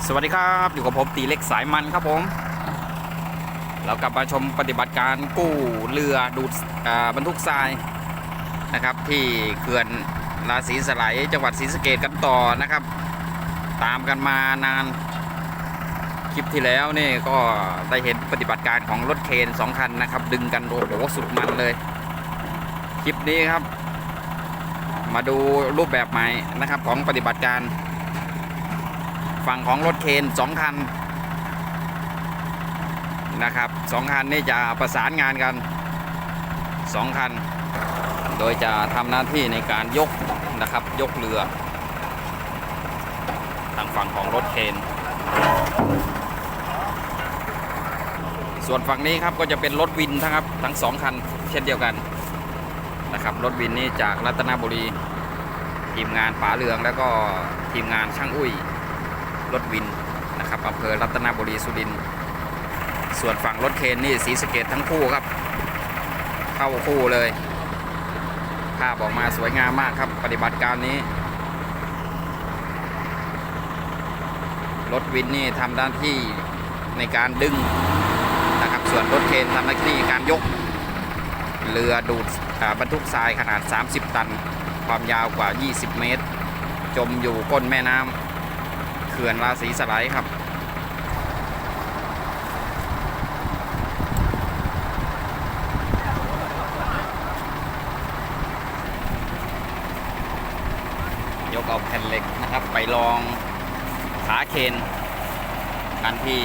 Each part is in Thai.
สวัสดีครับอยู่กับผมตีเล็กสายมันครับผมเรากลับมาชมปฏิบัติการกู้เรือดูดบรรทุกทรายนะครับที่เขื่อนราศีสไลยจังหวัดศรีสะเกษกันต่อนะครับตามกันมานานคลิปที่แล้วนี่ก็ได้เห็นปฏิบัติการของรถเคน2 คันนะครับดึงกันโอ้โหสุดมันเลยคลิปนี้ครับมาดูรูปแบบใหม่นะครับของปฏิบัติการฝั่งของรถเคน2 คันนะครับ2 คันนี่จะประสานงานกัน2 คันโดยจะทำหน้าที่ในการยกนะครับยกเรือทางฝั่งของรถเคนส่วนฝั่งนี้ครับก็จะเป็นรถวินทั้ง2 คันเช่นเดียวกันนะครับรถวินนี่จากรัตนบุรีทีมงานป๋าเรืองแล้วก็ทีมงานช่างอุ้ยรถวินนะครับอำเภอรัตนบุรีสุรินทร์ส่วนฝั่งรถเคนนี่ศรีสะเกษทั้งคู่ครับเข้าคู่เลยภาพออกมาสวยงามมากครับปฏิบัติการนี้รถวินนี่ทำหน้าที่ในการดึงนะครับส่วนรถเคนทำหน้าที่การยกเรือดูดบรรทุกทรายขนาด30 ตันความยาวกว่า20 เมตรจมอยู่ก้นแม่น้ำเขื่อนราศีสไลยครับยกเอาแผ่นเหล็กนะครับไปลองขาเคนอันที่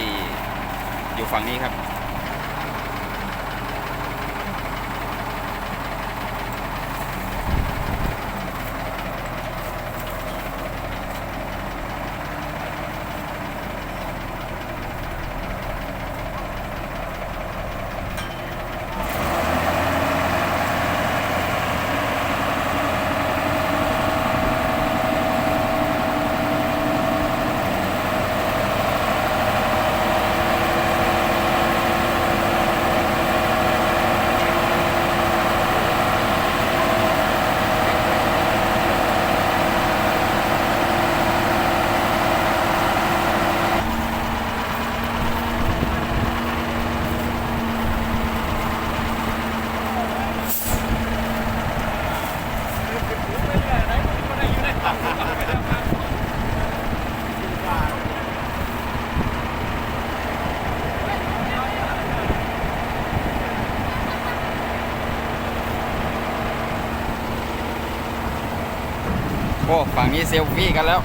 อยู่ฝั่งนี้ครับโอ้ฝั่งนี้เซลฟี่กันแล้ว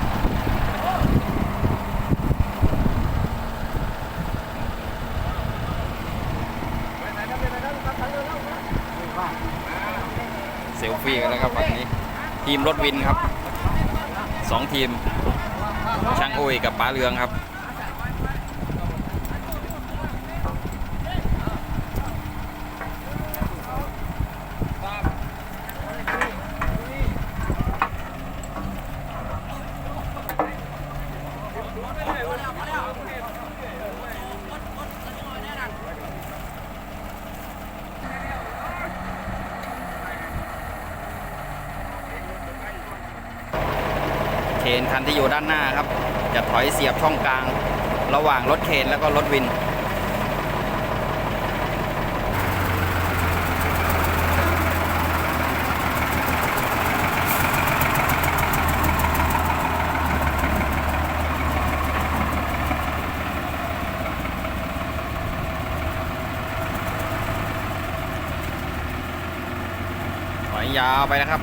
เซลฟี่กันแล้วครับฝั่งนี้ทีมรถวินครับ2 ทีมช่างอุ้ยกับป๋าเรืองครับเคนคันที่อยู่ด้านหน้าครับจะถอยเสียบช่องกลางระหว่างรถเคนแล้วก็รถวินถอยยาวไปนะครับ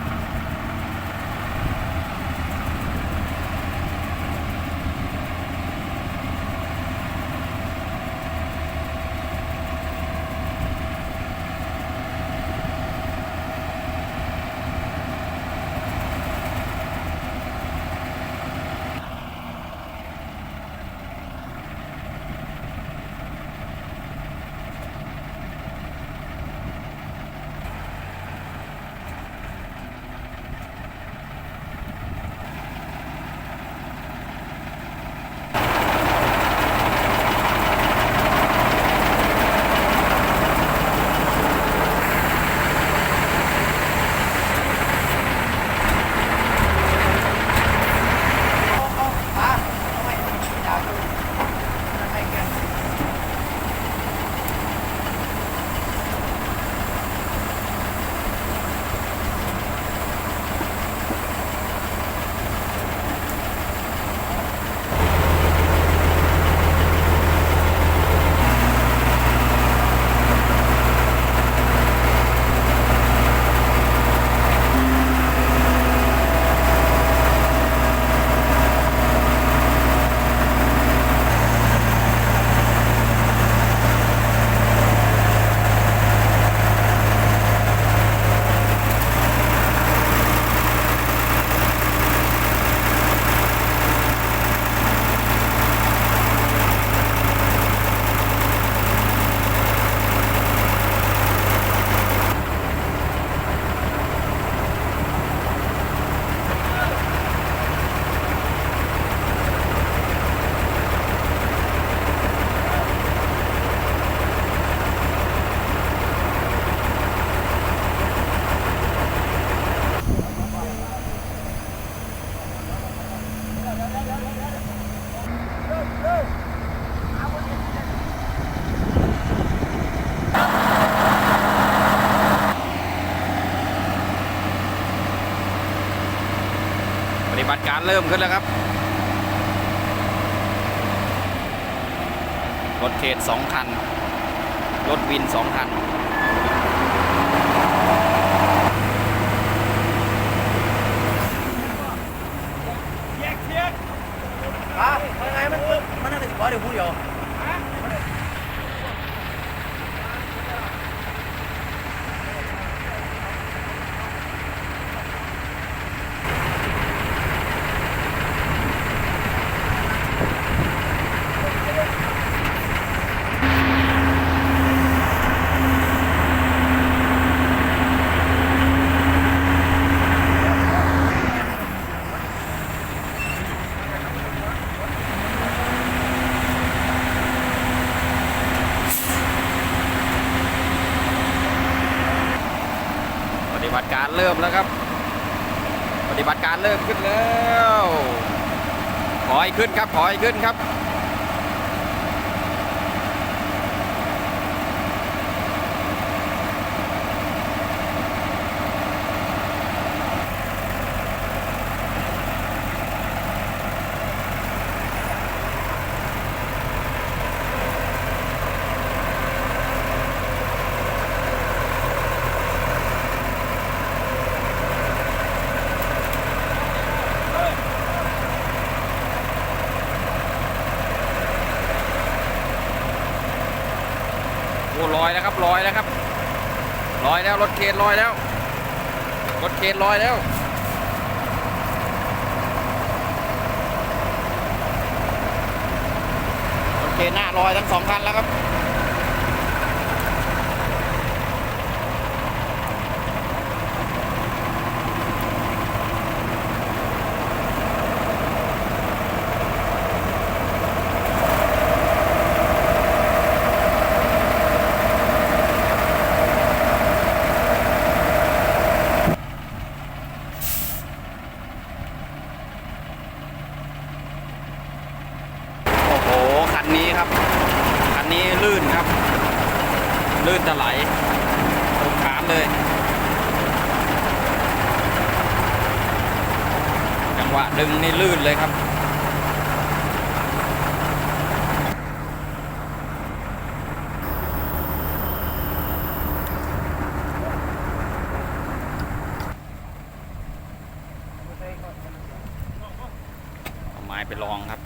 ปฏิบัติการเริ่มขึ้นแล้วครับรถเขต2 คันรถวิน2 คันยังไงมันน่าจะขอเดี๋ยวพูดเดียวปฏิบัติการเริ่มแล้วครับปฏิบัติการเริ่มขึ้นแล้วขอให้ขึ้นครับขอให้ขึ้นครับโอ้ลอยแล้วครับลอยแล้วครับลอยแล้วรถเคนลอยแล้วรถเคนลอยแล้วรถเคนหน้าลอยทั้ง2 คันแล้วครับคันนี้ครับคันนี้ลื่นครับลื่นจะไหลตกขามเลยจังหวะดึงนี่ลื่นเลยครับเอาไม้ไปลองครับ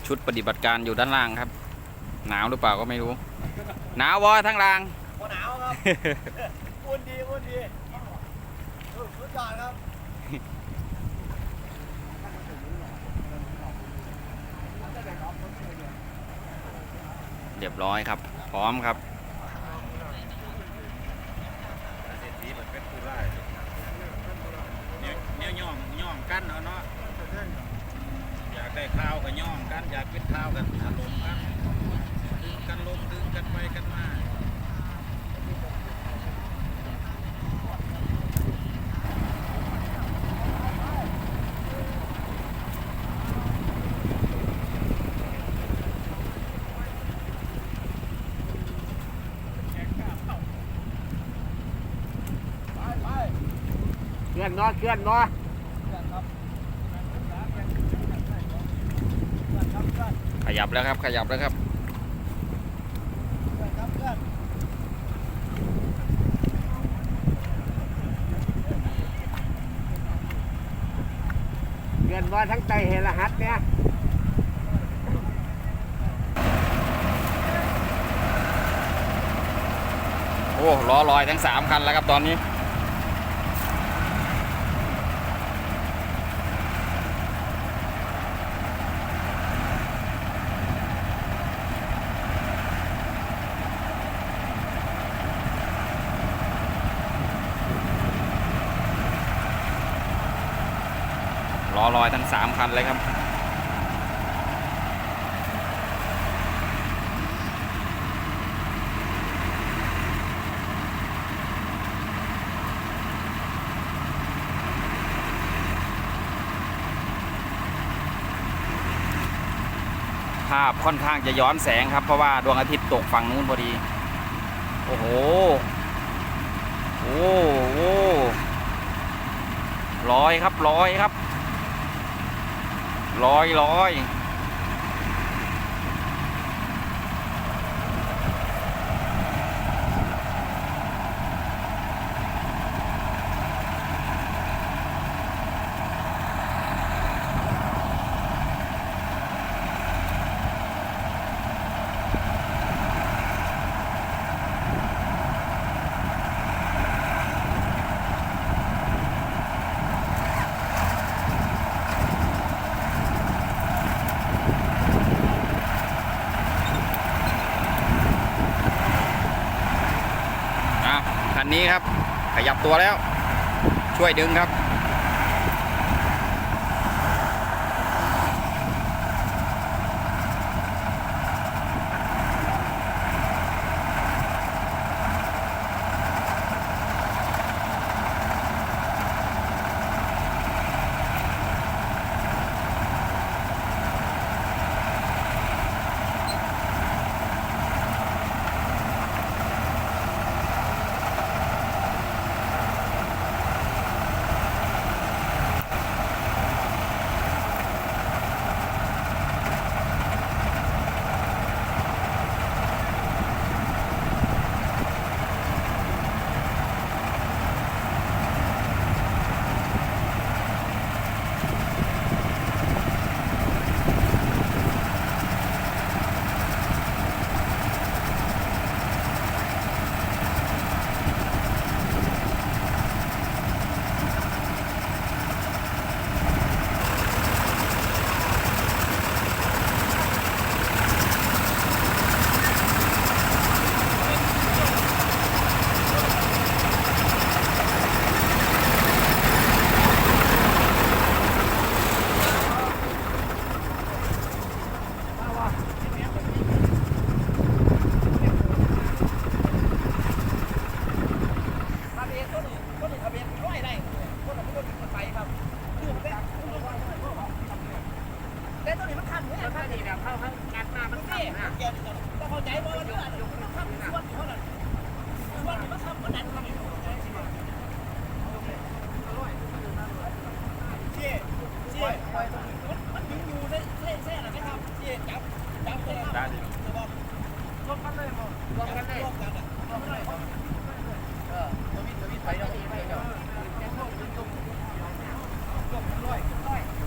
ชุดปฏิบัติการอยู่ด้านล่างครับหนาวหรือเปล่าก็ไม่รู้หนาววะทั้งล่างหนาวครับอุ่นดีอุ่นดีสุดยอดครับเรียบร้อยครับพร้อมครับเนี่ยย่องกันเนาะอยากได้ข้าวก็ย่องกันอยากกินข้าวกันอารมณ์กันดึงกันลงดึงกันไปกันมาเคลื่อนเนาะเคลื่อนเนาะขยับแล้วครับขยับแล้วครับเคลื่อนว่าทั้งใจเฮลหัดเนี่ยโอ้ล้อลอยทั้ง3 คันแล้วครับตอนนี้ล้อลอยทั้ง3 คันเลยครับ ภาพค่อนข้างจะย้อนแสงครับเพราะว่าดวงอาทิตย์ตกฝั่งนู้นพอดีโอ้โหโอ้โหลอยครับลอยครับลอยลอยคันนี้ครับขยับตัวแล้วช่วยดึงครับ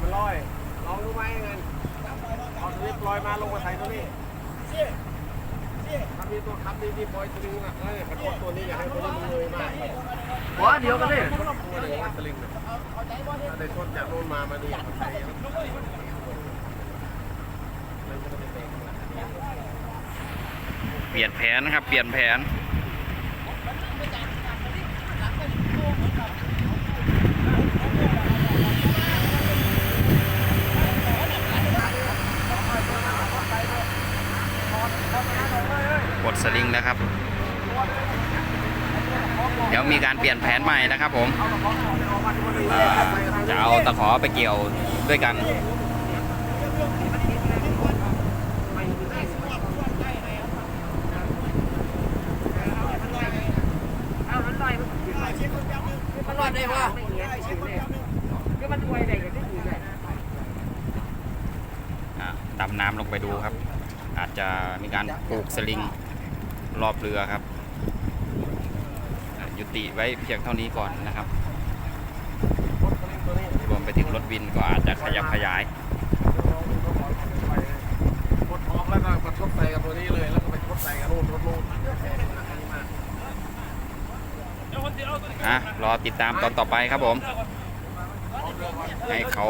มันลอยลองรู้ไหมเงินเอาสลิปลอยมาลงมาใส่ตัวนี้ทำดีตัวขับดีปล่อยสลิงอ่ะแล้วเนี่ยขับตัวนี้อย่าให้ตัวนี้มันเลยมากหัวเดียวกันเลยตัวนี้สลิงถ้าได้ชนจากโน่นมาดีใส่เปลี่ยนแผนนะครับเปลี่ยนแผนกดสลิงนะครับเดี๋ยวมีการเปลี่ยนแผนใหม่นะครับผมจะเอาตะขอไปเกี่ยวด้วยกันมันลอยได้ปะก็มันรวยได้กันได้ดีเลยดำน้ำลงไปดูครับอาจจะมีการปลูกสลิงรอบเรือครับยุติไว้เพียงเท่านี้ก่อนนะครับรวมไปถึงรถวินก็อาจจะขยับขยายกดออกแล้วก็มาทดใส่กับตัวนี้เลยแล้วก็ไปทดใส่กับรถรอติดตามตอนต่อไปครับผมให้เขา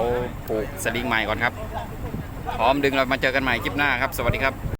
ปลูกสลิงใหม่ก่อนครับพร้อมดึงเรามาเจอกันใหม่คลิปหน้าครับสวัสดีครับ